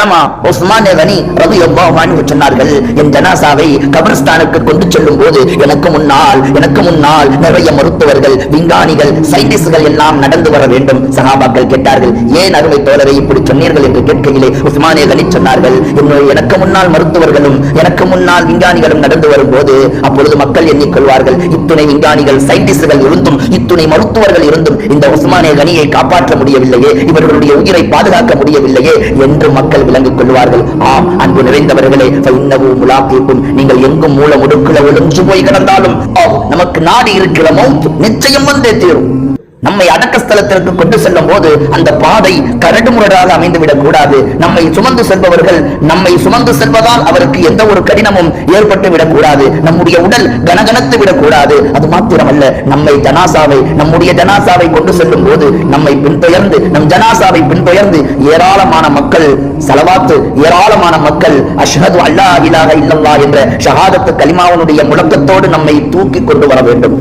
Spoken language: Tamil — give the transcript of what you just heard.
அல்லாமா உஸ்மான் கனி ரலியல்லாஹு அன்ஹு சொன்னார்கள், என் ஜனாசாவை கபர்ஸ்தானுக்கு கொண்டு செல்லும் போது எனக்கு முன்னால் நிறைய மருத்துவர்கள், விஞ்ஞானிகள், சயின்டிஸ்டுகள் எல்லாம் நடந்து வர வேண்டும். சஹாபாக்கள் கேட்டார்கள், ஏன் அருமை தோழரை இப்படி சொன்னீர்கள் என்று கேட்கையிலே உஸ்மான் கனி சொன்னார்கள், எனக்கு முன்னால் மருத்துவர்களும் எனக்கு முன்னால் விஞ்ஞானிகளும் நடந்து வரும்போது அப்பொழுது மக்கள் எண்ணிக்கொள்வார்கள், இத்துணை விஞ்ஞானிகள் சயின்டிஸ்டுகள் இருந்தும் இத்துணை மருத்துவர்கள் இருந்தும் இந்த உஸ்மான் கனியை காப்பாற்ற முடியவில்லையே, இவர்களுடைய உயிரை பாதுகாக்க முடியவில்லையே என்று மக்கள் விளங்கிக் கொள்வார்கள். ஆம் அன்பு நிறைந்தவர்களே, நீங்கள் எங்கும் மூல முடுக்குல ஒளிஞ்சு போய் கிடந்தாலும் நமக்கு நாடி இருக்கிற மௌத் நிச்சயம் வந்தே தீரும். நம்மை அடக்கஸ்தலத்திற்கு கொண்டு செல்லும் போது அந்த பாதை கரடு முரடாக அமைந்துவிடக் கூடாது. நம்மை சுமந்து செல்பவர்கள் நம்மை சுமந்து செல்வதால் அவருக்கு எந்த ஒரு கடினமும் ஏற்பட்டு விடக்கூடாது. நம்முடைய உடல் கனகனத்து விடக்கூடாது. அது மாத்திரமல்ல, நம்முடைய ஜனாசாவை கொண்டு செல்லும் போது நம்மை பின்தொயர்ந்து நம் ஜனாசாவை பின்தொயர்ந்து ஏராளமான மக்கள் ஸலவாத், ஏராளமான மக்கள் அஷ்ஹது அல்லா இலாஹ இல்லல்லாஹ் என்ற ஷஹாதத்து கலிமாவுடைய முழக்கத்தோடு நம்மை தூக்கி கொண்டு வர வேண்டும்.